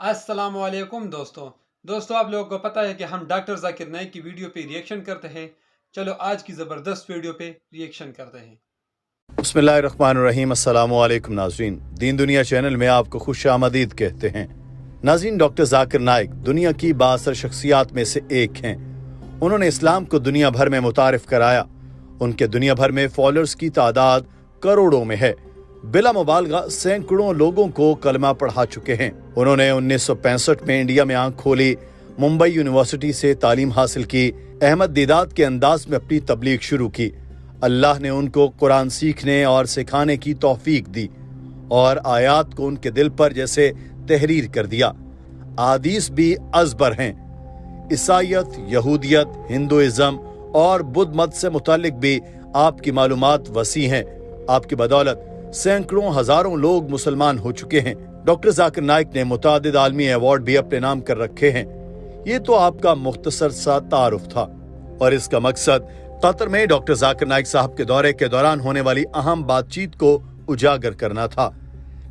अस्सलाम वालेकुम दोस्तों आप लोगों को पता है कि हम डॉक्टर जाकिर नाइक की वीडियो पे रिएक्शन करते हैं। चलो आज की ज़बरदस्त वीडियो पे रिएक्शन करते हैं। बिस्मिल्लाहिर्रहमानिर्रहीम। अस्सलाम वालेकुम नाज़रीन, दीन दुनिया चैनल में आपको खुश आमदीद कहते हैं। नाज़रीन, डॉक्टर जाकिर नाइक दुनिया की बाअसर शख्सियात में से एक हैं। उन्होंने इस्लाम को दुनिया भर में मुतारिफ कराया। उनके दुनिया भर में फॉलोअर्स की तादाद करोड़ों में है। बिला मुबालगा सैकड़ों लोगों को कलमा पढ़ा चुके हैं। उन्होंने 1965 में इंडिया में आंख खोली, मुंबई यूनिवर्सिटी से तालीम हासिल की, अहमद दीदात के अंदाज में अपनी तबलीग शुरू की। अल्लाह ने उनको कुरान सीखने और सिखाने की तौफीक दी और आयात को उनके दिल पर जैसे तहरीर कर दिया। आदीस भी अजबर हैं। ईसाईयत, यहूदियत, हिंदुइज्म और बुद्ध मत से मुतालिक भी आपकी मालूमात वसी हैं। आपकी बदौलत सैकड़ों हजारों लोग मुसलमान हो चुके हैं। डॉक्टर जाकिर नाइक ने मुतादिद आलमी अवार्ड भी अपने नाम कर रखे हैं। ये तो आपका मुख्तसर सा तारुफ था और इसका मकसद कतर में डॉक्टर जाकिर नाइक साहब के दौरे के दौरान होने वाली अहम बातचीत को उजागर करना था।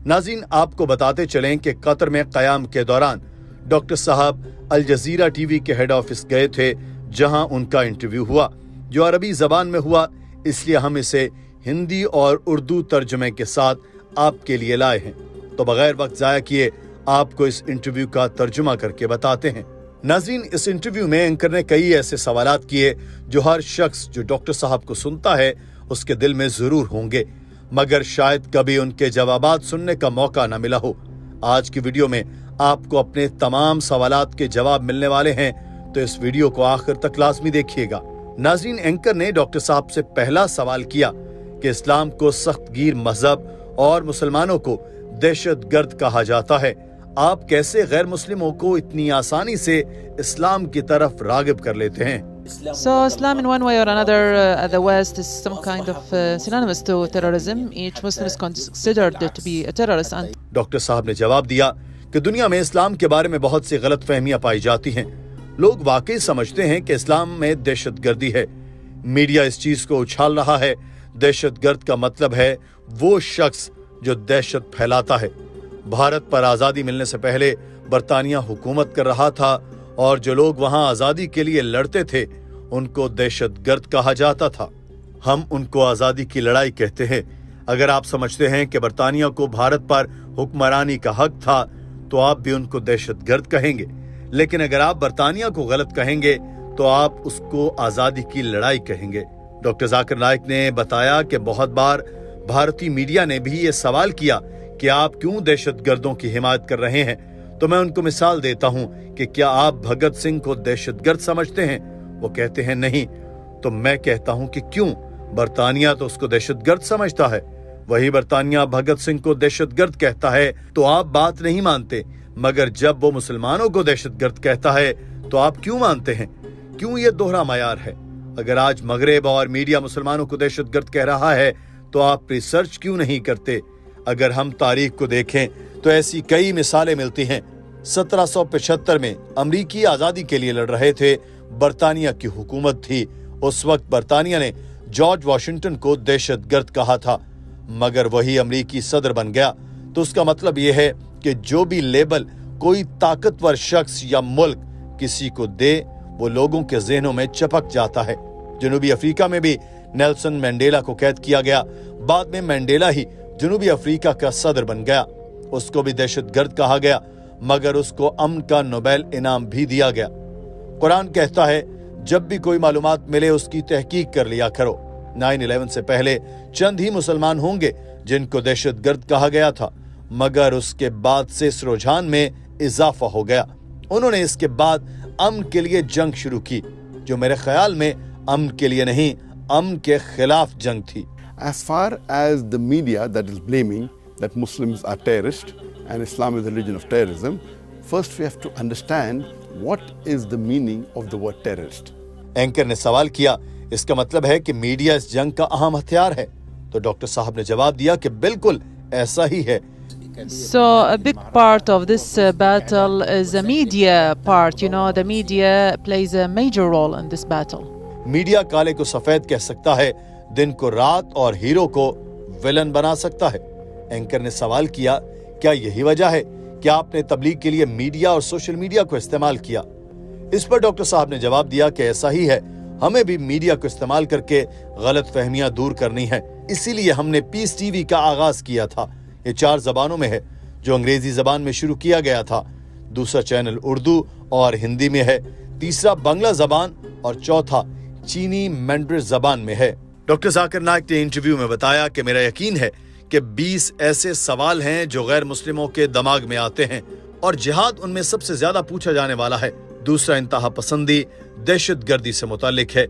नाज़रीन, आपको बताते चलें कि कतर में क़याम के दौरान डॉक्टर साहब अल जज़ीरा टीवी के हेड ऑफिस गए थे, जहां उनका इंटरव्यू हुआ जो अरबी जबान में हुआ, इसलिए हम इसे हिंदी और उर्दू तर्जुमे के साथ आपके लिए लाए हैं। तो बगैर वक्त ज़ाया किए आपको इस इंटरव्यू का तर्जुमा करके बताते हैं। नाज़रीन, इस इंटरव्यू में एंकर ने कई ऐसे सवालात किए जो हर शख्स जो डॉक्टर साहब को सुनता है उसके दिल में जरूर होंगे, मगर शायद कभी उनके जवाबात सुनने का मौका न मिला हो। आज की वीडियो में आपको अपने तमाम सवालात के जवाब मिलने वाले हैं, तो इस वीडियो को आखिर तक लाजमी देखिएगा। नाज़रीन, एंकर ने डॉक्टर साहब से पहला सवाल किया कि इस्लाम को सख्तगीर मजहब और मुसलमानों को दहशतगर्द कहा जाता है। आप कैसे गैर मुस्लिमों को इतनी आसानी से इस्लाम की तरफ रागिब कर लेते हैं? So Islam in one way or another at the West is some kind of synonymous to terrorism. Each Muslim is considered to be a terrorist. And doctor साहब ने जवाब दिया कि दुनिया में इस्लाम के बारे में बहुत सी गलत फहमियां पाई जाती हैं। लोग वाकई समझते हैं कि इस्लाम में दहशतगर्दी है। मीडिया इस चीज को उछाल रहा है। दहशतगर्द का मतलब है वो शख्स जो दहशत फैलाता है। भारत पर आजादी मिलने से पहले बरतानिया हुकूमत कर रहा था और जो लोग वहां आजादी के लिए लड़ते थे उनको दहशतगर्द कहा जाता था। हम उनको आजादी की लड़ाई कहते हैं। अगर आप समझते हैं कि बरतानिया को भारत पर हुक्मरानी का हक था तो आप भी उनको दहशतगर्द कहेंगे, लेकिन अगर आप बरतानिया को गलत कहेंगे तो आप उसको आजादी की लड़ाई कहेंगे। डॉक्टर जाकिर नाइक ने बताया कि बहुत बार भारतीय मीडिया ने भी ये सवाल किया कि आप क्यों दहशतगर्दों की हिमायत कर रहे हैं, तो मैं उनको मिसाल देता हूं कि क्या आप भगत सिंह को दहशतगर्द समझते हैं? वो कहते हैं नहीं। तो मैं कहता हूं कि क्यों? बरतानिया तो उसको दहशतगर्द समझता है। वही बरतानिया भगत सिंह को दहशतगर्द कहता है तो आप बात नहीं मानते, मगर जब वो मुसलमानों को दहशतगर्द कहता है तो आप क्यों मानते हैं? क्यों ये दोहरा मयार है? अगर आज मगरेब और मीडिया मुसलमानों को दहशतगर्द कह रहा है तो आप रिसर्च क्यों नहीं करते? अगर हम तारीख को देखें तो ऐसी कई मिसालें मिलती हैं। 1775 में अमरीकी आजादी के लिए लड़ रहे थे। बरतानिया की हुकूमत थी। उस वक्त बरतानिया ने जॉर्ज वाशिंगटन को दहशतगर्द कहा था, मगर वही अमरीकी सदर बन गया। तो उसका मतलब यह है कि जो भी लेबल कोई ताकतवर शख्स या मुल्क किसी को दे वो लोगों के जहनों में चपक जाता है। जनूबी अफ्रीका में भी नेल्सन मंडेला को कैद किया गया। बाद में मंडेला ही जनूबी अफ्रीका का सदर बन गया। उसको भी दहशतगर्द कहा गया, मगर उसको अमन का नोबेल इनाम भी दिया गया। कुरान कहता है जब भी कोई मालूमात मिले उसकी तहकीक कर लिया करो। 9/11 से पहले चंद ही मुसलमान होंगे जिनको दहशतगर्द कहा गया था, मगर उसके बाद से इस रुझान में इजाफा हो गया। उन्होंने इसके बाद अमन के लिए जंग शुरू की, जो मेरे ख्याल में अमन के लिए नहीं, अमन के खिलाफ जंग थी। As far as the media that is blaming that Muslims are terrorists and Islam is the religion of terrorism, first we have to understand what is the meaning of the word terrorist. Anchor ने सवाल किया, इसका मतलब है कि media इस जंग का अहम हथियार है? तो डॉक्टर साहब ने जवाब दिया कि बिल्कुल ऐसा ही है। so a big part of this battle is the media part. You know, the media plays a major role in this battle. Media काले को सफेद कह सकता है, दिन को रात और हीरो को विलन बना सकता है। एंकर ने सवाल किया, क्या यही वजह है क्या आपने तबलीग के लिए मीडिया और सोशल मीडिया को इस्तेमाल किया? इस पर डॉक्टर साहब ने जवाब दिया कि ऐसा ही है, हमें भी मीडिया को इस्तेमाल करके गलत फहमियां दूर करनी है, इसीलिए हमने पीस टीवी का आगाज किया था। ये 4 जबानों में है, जो अंग्रेजी जबान में शुरू किया गया था, दूसरा चैनल उर्दू और हिंदी में है, तीसरा बांग्ला जबान और चौथा चीनी मैंड्रिन जबान में है। डॉक्टर जाकिर नाइक ने इंटरव्यू में बताया कि मेरा यकीन है कि 20 ऐसे सवाल हैं जो गैर मुस्लिमों के दिमाग में आते हैं और जिहाद उनमें सबसे ज्यादा पूछा जाने वाला है। दूसरा इंतहा पसंदी, दहशतगर्दी से मुतालिक है।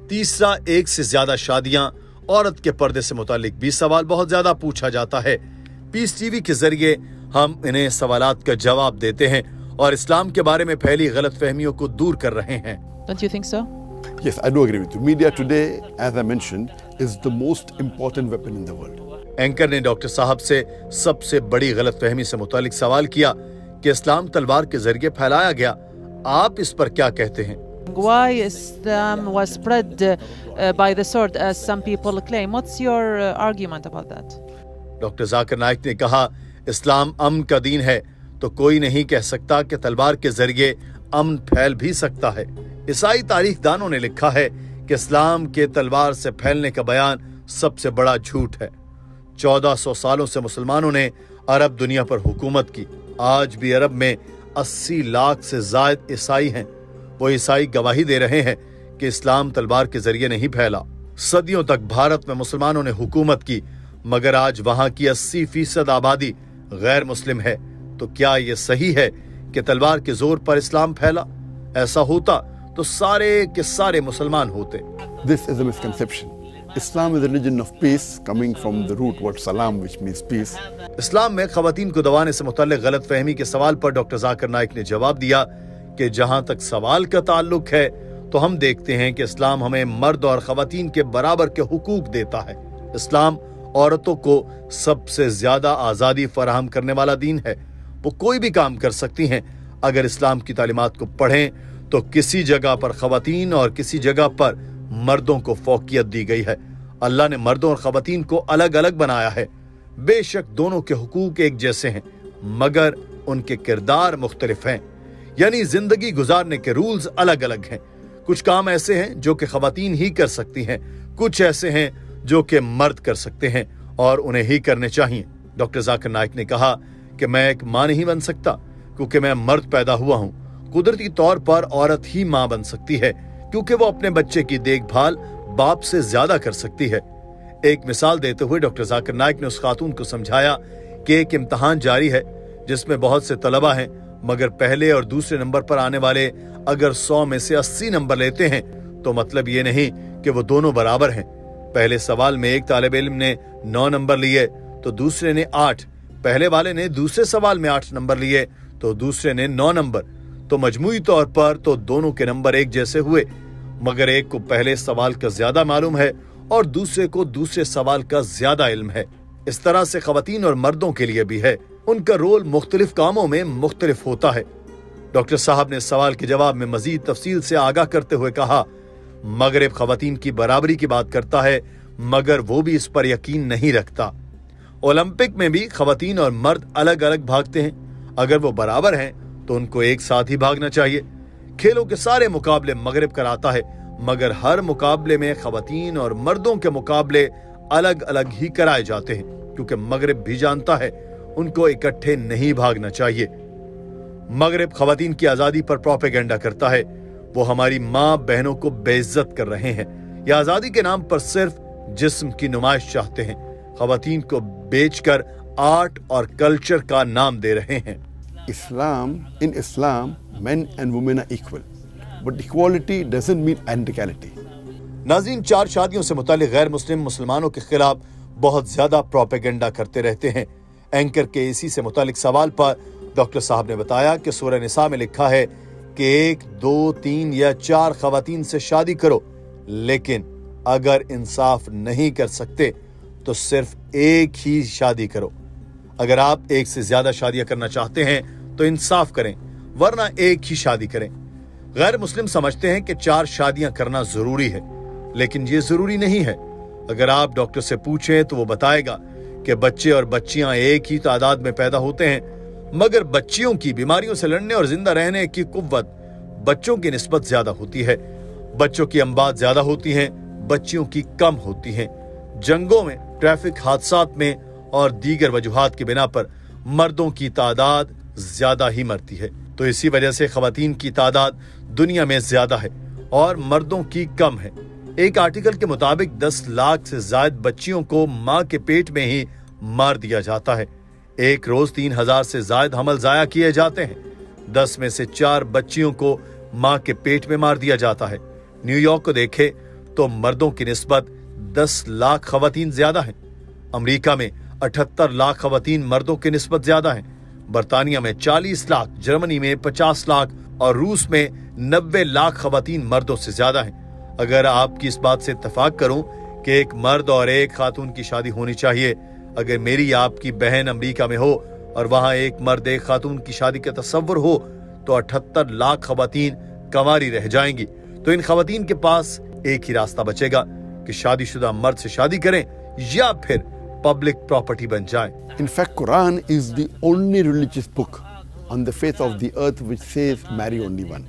तीसरा 1 से ज्यादा शादियां, औरत के पर्दे से मुतालिक भी सवाल बहुत ज्यादा पूछा जाता है। पीस टीवी के जरिए हम इन्हें सवालात का जवाब देते हैं और इस्लाम के बारे में फैली गलत फहमियों को दूर कर रहे हैं। Don't you think so? Yes, I do agree with you. Media today, as I mentioned, is the most important weapon in the world. Anchor ने डॉक्टर साहब से सबसे बड़ी गलत फहमी से मुतालिक सवाल किया कि इस्लाम तलवार के जरिए फैलाया गया, आप इस पर क्या कहते हैं? Why Islam was spread by the sword, as some people claim? What's your argument about that? Doctor Zakir Naik ने कहा, इस्लाम अमन का दीन है, तो कोई नहीं कह सकता कि तलवार के जरिए अमन फैल भी सकता है। ईसाई तारीख दानों ने लिखा है कि इस्लाम के तलवार से फैलने का बयान सबसे बड़ा झूठ है। 1400 सालों से मुसलमानों ने अरब दुनिया पर हुकूमत की। आज भी अरब में 80 लाख से ज्यादा ईसाई हैं। वो ईसाई गवाही दे रहे हैं कि इस्लाम तलवार के जरिए नहीं फैला। सदियों तक भारत में मुसलमानों ने हुकूमत की, मगर आज वहां की 80% आबादी गैर मुस्लिम है। तो क्या ये सही है कि तलवार के जोर पर इस्लाम फैला? ऐसा होता तो सारे के सारे मुसलमान होते। This is a misconception. Islam is a religion of peace, coming from the root word salam, which means peace. इस्लाम में खवातीन को दबाने से मुताल्लिक गलत फहमी के सवाल पर डॉक्टर जाकिर नाइक ने जवाब दिया कि जहां तक सवाल का ताल्लुक है तो हम देखते हैं कि इस्लाम हमें मर्द और खवातीन के बराबर के हुकूक देता है। इस्लाम औरतों को सबसे ज्यादा आजादी फराहम करने वाला दीन है। वो कोई भी काम कर सकती हैं। अगर इस्लाम की तालीमात को पढ़ें तो किसी जगह पर खवातीन और किसी जगह पर मर्दों को फौकियत दी गई है। अल्लाह ने मर्दों और खवातीन को अलग अलग बनाया है। बेशक दोनों के हुकूक एक जैसे हैं, मगर उनके किरदार मुख्तलिफ हैं, यानी जिंदगी गुजारने के रूल्स अलग अलग हैं। कुछ काम ऐसे हैं जो कि खवातीन ही कर सकती हैं, कुछ ऐसे हैं जो कि मर्द कर सकते हैं और उन्हें ही करने चाहिए। डॉक्टर जाकिर नाइक ने कहा कि मैं एक मां नहीं बन सकता क्योंकि मैं मर्द पैदा हुआ हूं। कुदरती तौर पर औरत ही मां बन सकती है क्योंकि वो अपने बच्चे की देखभाल बाप से ज्यादा कर सकती है। एक मिसाल देते हुए डॉक्टर जाकिर नाइक ने उस खातून को समझाया कि एक इम्तिहान जारी है जिसमें बहुत से तलबा हैं, मगर पहले और दूसरे नंबर पर आने वाले अगर 100 में से 80 नंबर लेते हैं तो मतलब ये नहीं कि वो दोनों बराबर हैं। पहले सवाल में एक तालिब इल्म ने 9 नंबर लिए तो दूसरे ने 8, पहले वाले ने दूसरे सवाल में 8 नंबर लिए तो दूसरे ने 9 नंबर। तो मजमूई तौर पर तो दोनों के नंबर एक जैसे हुए, मगर एक को पहले सवाल का ज्यादा मालूम है और दूसरे को दूसरे सवाल का ज्यादा इल्म है। इस तरह से खवातीन और मर्दों के लिए भी है, उनका रोल मुख्तलिफ कामों में मुख्तलिफ होता है। डॉक्टर साहब ने सवाल के जवाब में मजीद तफसील से आगाह करते हुए कहा, मगरिब खवातीन की बराबरी की बात करता है, मगर वो भी इस पर यकीन नहीं रखता। ओलंपिक में भी खवातीन और मर्द अलग अलग भागते हैं। अगर वो बराबर हैं तो उनको एक साथ ही भागना चाहिए। खेलों के सारे मुकाबले मगरिब कराता है, मगर हर मुकाबले में खवातीन और मर्दों के मुकाबले अलग अलग ही कराए जाते हैं, क्योंकि मगरिब भी जानता है उनको इकट्ठे नहीं भागना चाहिए। मगरिब खवातीन की आजादी पर प्रोपेगेंडा करता है। वो हमारी माँ बहनों को बेइज्जत कर रहे हैं या आजादी के नाम पर सिर्फ जिस्म की नुमाइश चाहते हैं। खवातीन को बेचकर आर्ट और कल्चर का नाम दे रहे हैं। In Islam, men and women are equal. But equality doesn't mean identicality. नाज़रीन, 4 शादियों से मुतालिक गैर मुस्लिम मुसलमानों के खिलाफ बहुत ज्यादा प्रोपेगेंडा करते रहते हैं। एंकर के इसी से मुतालिक सवाल पर डॉक्टर साहब ने बताया कि सूरह निसा में लिखा है कि 1, 2, 3 या 4 खवातीन से शादी करो, लेकिन अगर इंसाफ नहीं कर सकते तो सिर्फ एक ही शादी करो। अगर आप एक से ज्यादा शादियां करना चाहते हैं तो इंसाफ करें, वरना एक ही शादी करें। गैर मुस्लिम समझते हैं कि 4 शादियां करना जरूरी है, लेकिन ये जरूरी नहीं है। अगर आप डॉक्टर से पूछें तो वो बताएगा कि बच्चे और बच्चियां एक ही तादाद में पैदा होते हैं, मगर बच्चियों की बीमारियों से लड़ने और जिंदा रहने की कुव्वत बच्चों की निस्बत ज्यादा होती है। बच्चों की अम्बात ज्यादा होती हैं, बच्चियों की कम होती हैं। जंगों में, ट्रैफिक हादसात में और दीगर वजूहात की बिना पर मर्दों की तादाद ज्यादा ही मरती है। तो इसी वजह से खवातीन की तादाद दुनिया में ज्यादा है और मर्दों की कम है। एक आर्टिकल के मुताबिक 10 लाख से ज्यादा बच्चियों को मां के पेट में ही मार दिया जाता है। एक रोज 3000 से ज्यादा हमल जाया किए जाते हैं। 10 में से 4 बच्चियों को मां के पेट में मार दिया जाता है। न्यूयॉर्क को देखे तो मर्दों की निस्बत 10 लाख खवातीन ज्यादा हैं। अमेरिका में 78 लाख खवातीन मर्दों की निस्बत ज्यादा हैं। बर्तानिया में 40 लाख, जर्मनी में 50 लाख और रूस में 90 लाख खवातीन मर्दों से ज्यादा हैं। अगर आपकी इस बात से इत्तेफाक करूं कि एक मर्द और एक खातून की शादी होनी चाहिए, अगर मेरी आपकी बहन अमेरिका में हो और वहां एक मर्द एक खातून की शादी का तस्वर हो तो 78 लाख खवातीन कंवारी रह जाएंगी। तो इन खवातीन के पास एक ही रास्ता बचेगा कि शादीशुदा मर्द से शादी करें या फिर पब्लिक प्रॉपर्टी बन जाएं। In fact, Quran is the only religious book on the face of the earth which says marry only one.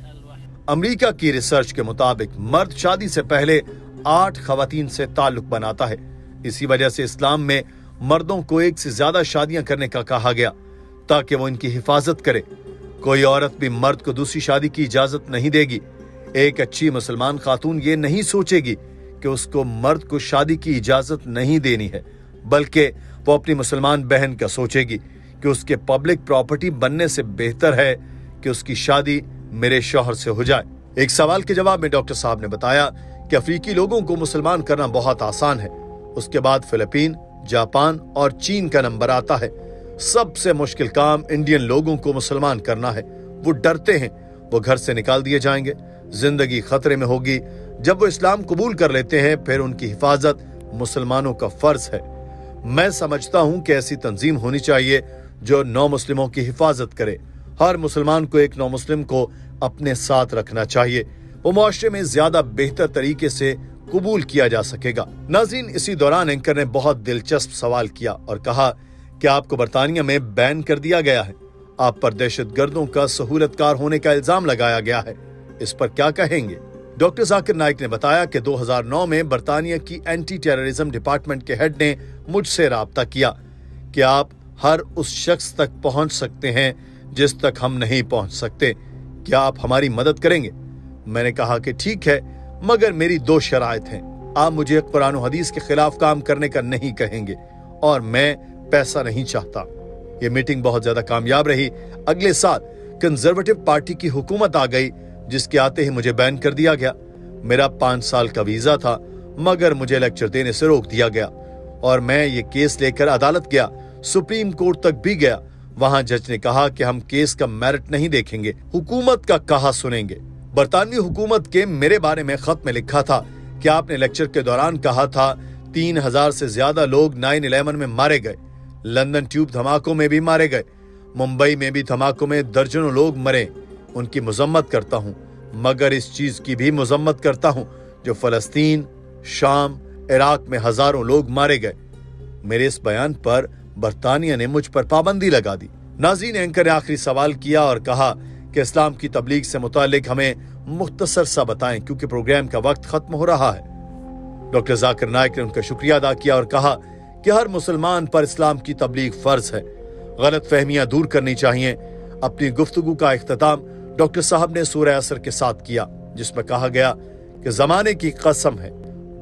America की रिसर्च के मुताबिक मर्द शादी से पहले 8 खवातीन से ताल्लुक बनाता है। इसी वजह से इस्लाम में मर्दों को एक से ज्यादा शादियां करने का कहा गया ताकि वो इनकी हिफाजत करे। कोई औरत भी मर्द को दूसरी शादी की इजाजत नहीं देगी। एक अच्छी मुसलमान खातून ये नहीं सोचेगी कि उसको मर्द को शादी की इजाजत नहीं देनी है, बल्कि वो अपनी मुसलमान बहन का सोचेगी कि उसके पब्लिक प्रॉपर्टी बनने से बेहतर है कि उसकी शादी मेरे शौहर से हो जाए। एक सवाल के जवाब में डॉक्टर साहब ने बताया कि अफ्रीकी लोगों को मुसलमान करना बहुत आसान है। उसके बाद फिलीपीन, जापान और चीन का नंबर आता है। सबसे मुश्किल काम इंडियन लोगों को मुसलमान करना है। वो डरते हैं, वो घर से निकाल दिए जाएंगे, जिंदगी खतरे में होगी। जब वो इस्लाम कबूल कर लेते हैं फिर उनकी हिफाजत मुसलमानों का फर्ज है। मैं समझता हूं कि ऐसी तंजीम होनी चाहिए जो नौ मुस्लिमों की हिफाजत करे। हर मुसलमान को एक नौ मुस्लिम को अपने साथ रखना चाहिए। वो मुआशरे में ज्यादा बेहतर तरीके से कबूल किया जा सकेगा। नाज़रीन, इसी दौरान एंकर ने बहुत दिलचस्प सवाल किया और कहा कि आपको बर्तानिया में बैन कर दिया गया है, आप पर दहशतगर्दों का सहूलतकार होने का इल्जाम लगाया गया है, इस पर क्या कहेंगे? डॉक्टर जाकिर नाइक ने बताया कि 2009 में बर्तानिया की एंटी टेररिज्म डिपार्टमेंट के हेड ने मुझसे राब्ता किया कि आप हर उस शख्स तक पहुंच सकते हैं जिस तक हम नहीं पहुंच सकते, क्या आप हमारी मदद करेंगे? मैंने कहा कि ठीक है, मगर मेरी 2 शराइत हैं। आप मुझे कुरान और हदीस के खिलाफ काम करने का नहीं कहेंगे और मैं पैसा नहीं चाहता। ये मीटिंग बहुत ज्यादा कामयाब रही। अगले साल कंजर्वेटिव पार्टी की हुकूमत आ गई, जिसके आते ही मुझे बैन कर दिया गया। मेरा 5 साल का वीजा था, मगर मुझे लेक्चर देने से रोक दिया गया और मैं ये केस लेकर अदालत गया, सुप्रीम कोर्ट तक भी गया। वहां जज ने कहा कि हम केस का मेरिट नहीं देखेंगे, हुकूमत का कहा सुनेंगे। बरतानवी हुकूमत के मेरे बारे में खत में लिखा था कि आपने लेक्चर के दौरान कहा था 3000 से ज्यादा लोग 9/11 में मारे गए, लंदन ट्यूब धमाकों में भी मारे गए, मुंबई में भी धमाकों में दर्जनों लोग मरे। उनकी मजम्मत करता हूँ, मगर इस चीज की भी मजम्मत करता हूँ जो फलस्तीन, शाम, इराक में हजारों लोग मारे गए। मेरे इस बयान पर बरतानिया ने मुझ पर पाबंदी लगा दी। नाज़रीन, एंकर ने आखिरी सवाल किया और कहा कि इस्लाम की तबलीग से मुतालिक हमें मुख्तसर सा बताएं क्योंकि प्रोग्राम का वक्त खत्म हो रहा है। डॉक्टर जाकिर नाइक ने उनका शुक्रिया अदा किया और कहा कि हर मुसलमान पर इस्लाम की तबलीग फर्ज है, गलत फहमियां दूर करनी चाहिए। अपनी गुफ्तगू का इख्तिताम डॉक्टर साहब ने सूरह असर के साथ किया, जिसमें कहा गया कि जमाने की कसम है,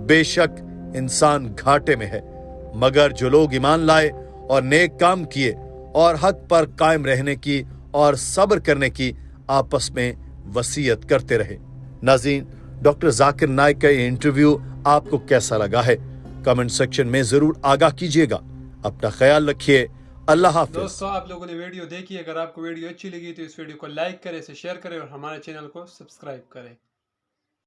बेशक इंसान घाटे में है, मगर जो लोग ईमान लाए और नेक काम किए और हक पर कायम रहने की और सब्र करने की आपस में वसीयत करते रहे। नाज़रीन, डॉक्टर जाकिर नाइक का ये इंटरव्यू आपको कैसा लगा है? कमेंट सेक्शन में जरूर आगाह कीजिएगा। अपना ख्याल रखिए। अल्लाह हाफ़िज़। दोस्तों, आप लोगों ने वीडियो देखी। अगर आपको वीडियो अच्छी लगी तो इस वीडियो को लाइक करें, इसे शेयर करें और हमारे चैनल को सब्सक्राइब करें।